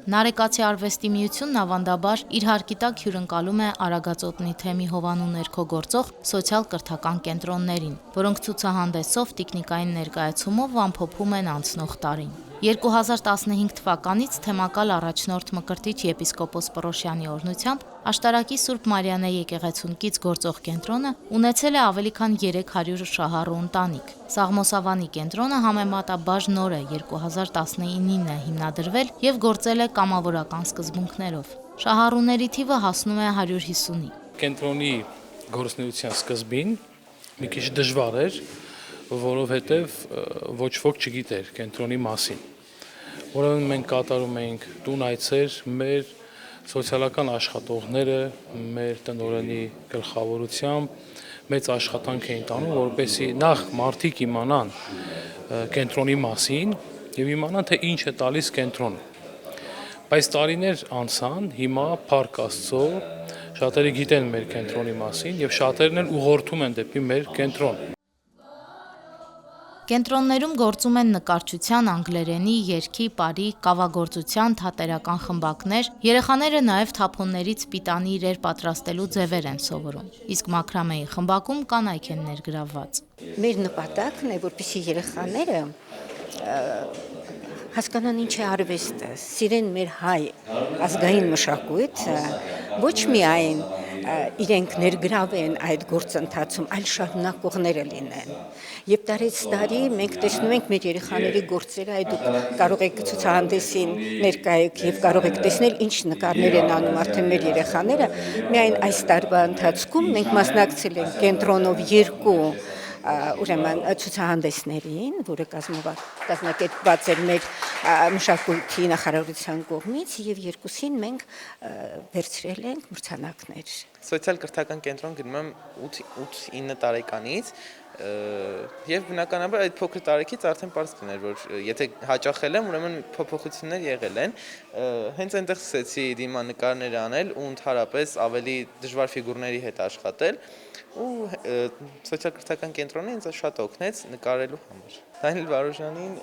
Նարեկացի արվեստի միությունն ավանդաբար իր հարկի տակ հյուրընկալում է Արագածոտնի թեմի հովանու ներքո գործող սոցիալ-կրթական կենտրոններին, որոնք ցուցահանդեսով, տիկնիկային ներկայացումով ամփոփում են անցնող տարին։ 2015 թվականից թեմակալ առաջնորդ Մկրտիչ եպիսկոպոս Պռոշյանի օրհնությամբ Աշտարակի Սուրբ Մարիանե եկեղեցուն կից գործող կենտրոնը ունեցել է ավելի քան 300 շահառու ընտանիք։ Սաղմոսավանի կենտրոնը համեմատաբար նոր է, 2019-ին է հիմնադրվել եւ գործել է կամավորական սկզբունքներով։ Շահառուների թիվը հասնում է 150-ի։ Կենտրոնի գործունեության սկզբին մի քիչ դժվար էր, որովհետև ոչ ոք չգիտեր կենտրոնի մասին։ Որովհետև մենք կատարում էինք տուն այցեր, մեր սոցիալական աշխատողները, մեր տնօրենի գլխավորությամբ մեծ աշխատանք էին տանում, որպեսզի նախ մարդիկ իմանան կենտրոնի մասին եւ իմանան, թե ինչ է տալիս կենտրոնը։ Բայց տարիներ անցան, հիմա փառք Աստծո, շատերը գիտեն մեր կենտրոնի մասին եւ շատերն էլ ուղղորդում են դեպի մեր կենտրոն։ Կենտրոններում գործում են նկարչության, անգլերենի, երգի, պարի, կավագործության, թատերական խմբակներ, երեխաները նաև թափոններից պիտանի իրեր պատրաստելու ձևեր են սովորում, իսկ մաքրամեի խմբակում կանայք են ներգրավված։ Մեր նպատակն է, որպեսզի երեխաները հասկանան ինչ է արվեստը, սիրեն մեր հայ ազգային մշակույթը, ոչ միայն իրենք ներգրավեն այդ գործընթացում, այլ շարունակողները լինեն։ Եվ տարեց տարի մենք տեսնում ենք մեր երեխաների գործերը, այդ դուք կարող եք ցուցահանդեսին ներկայեք եւ կարող եք տեսնել ինչ նկարներ են անում արդեն մեր երեխաները։ Միայն այս տարվա ընթացքում մենք մասնակցել ենք կենտրոնով 2 ուրեմն ցուցահանդեսներին, որը կազմակերպված էր մեր մշակույթի նախարարության կողմից եւ 2-ին մենք վերցրել ենք մրցանակներ։ Սոցիալ-կրթական կենտրոն գնում եմ 8-9 տարեկանից եւ բնականաբար այդ փոքր տարեկից արդեն պարզ կներ, որ եթե հաճախել եմ, ուրեմն փոփոխություններ եղել են։ Հենց այնտեղ սկսեցի դիմանկարներ անել ու ընդհանրապես ավելի դժվար ֆիգուրների հետ աշխատել ու սոցիալ-կրթական կենտրոնը ինձ շատ օգնեց նկարելու համար։ Դանիել Վարուժանին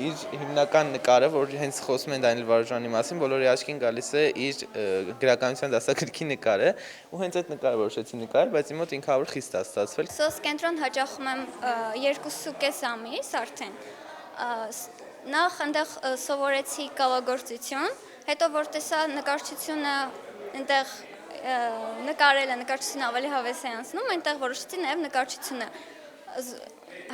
իր հիմնական նկարը, որ հենց խոսում են Դանիել Վարուժանի մասին, բոլորի աչքին գալիս է իր գրականության դասագրքի նկարը, ու հենց այդ նկարը որոշեցի նկարել, բայց իմ մոտ ինքնավոր խիստ է ստացվել։ Սոց կենտրոն հաճախում եմ 2.5 ամիս արդեն։ Նախ այնտեղ սովորեցի կավագործություն, հետո որ տեսա նկարչությունը այնտեղ նկարելը, նկարչությունը ավելի հավես է անցնում, այնտեղ որոշեցի նաև նկարչությունը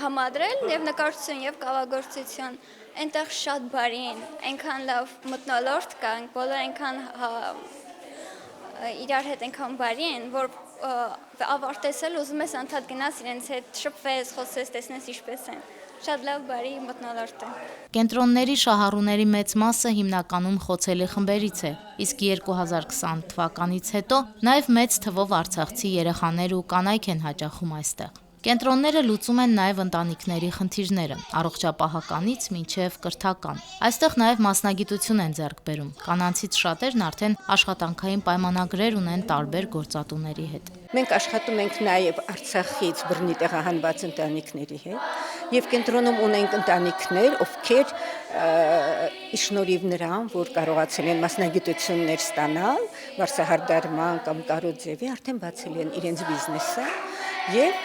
համադրել եւ նկարչություն եւ կավագործություն, այնտեղ շատ բարի են, այնքան լավ մթնոլորտ կա, բոլորը այնքան իրար հետ այնքան բարի են, որ ավարտեցել ուզում ես անդադ գնաս իրենց հետ շփվես, խոսես, տեսնես ինչպես են։ Շատ լավ բարի մթնոլորտ է։ Կենտրոնների շահառուների մեծ մասը հիմնականում խոցելի խմբերից է, իսկ 2020 թվականից հետո նաև մեծ թվով արցախցի երեխաներ ու կանայք են հաճախում այստեղ։ Կենտրոնները լուծում են նաև ընտանիքների խնդիրները, առողջապահականից մինչև կրթական։ Այստեղ նաև մասնագիտություն են ձեռք բերում։ Կանանցից շատերն արդեն աշխատանքային պայմանագրեր ունեն տարբեր գործատուների հետ։ Մենք աշխատում ենք նաև Արցախից բռնի տեղահանված ընտանիքների հետ եւ կենտրոնում ունենք ընտանիքներ, ովքեր շնորհիվ նրան, որ կարողացել են մասնագիտություններ ստանալ, վարսահարդարման կամ կարոձևի, արդեն բացել են իրենց բիզնեսը եւ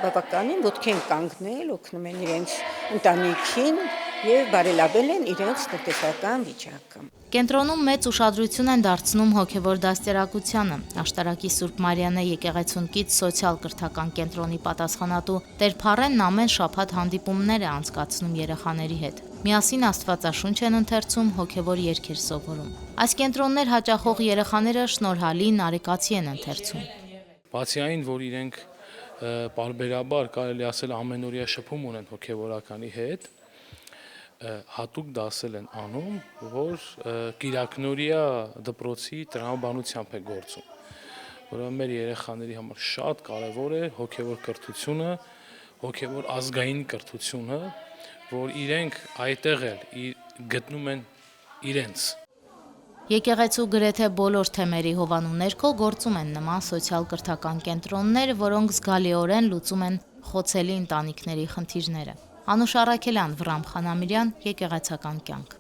բավականին ոտքի են կանգնել, օգնում են իրենց ընտանիքին եւ բարելավել են իրենց տնտեսական վիճակը։ Կենտրոնում մեծ ուշադրություն են դարձնում հոգևոր դաստիարակությանը։ Աշտարակի Սուրբ Մարիանե եկեղեցուն կից սոցիալ-կրթական կենտրոնի պատասխանատու Տեր Փառենն ամեն շաբաթ հանդիպումներ է անցկացնում երեխաների հետ։ Միասին Աստվածաշունչ են ընթերցում, հոգևոր երգեր սովորում։ Այս կենտրոններ հաճախող երեխաները շնորհալի նարեկացի են ընթերցում։ Բացի այն, որ իրենք պարբերաբար կարելի ասել ամենօրյա շփում ունեն հոգևորականի հետ, հատուկ դասել են անում, որ կիրակնորյա դպրոցի տրամաբանությամբ է գործում, որը մեր երեխաների համար շատ կարևոր է հոգևոր կրթությունը, հոգևոր ազգային կրթությունը, որ իրենք այդտեղ էլ գտնում են իրենց։ Եկեղեցու գրեթե բոլոր թեմերի հովանու ներքո գործում են նման սոցիալ-կրթական կենտրոններ, որոնք զգալիորեն լուծում են խոցելի ընտանիքների խնդիրները։ Անուշ Առաքելյան, Վռամ Խանամիրյան, Եկեղեցական կյանք։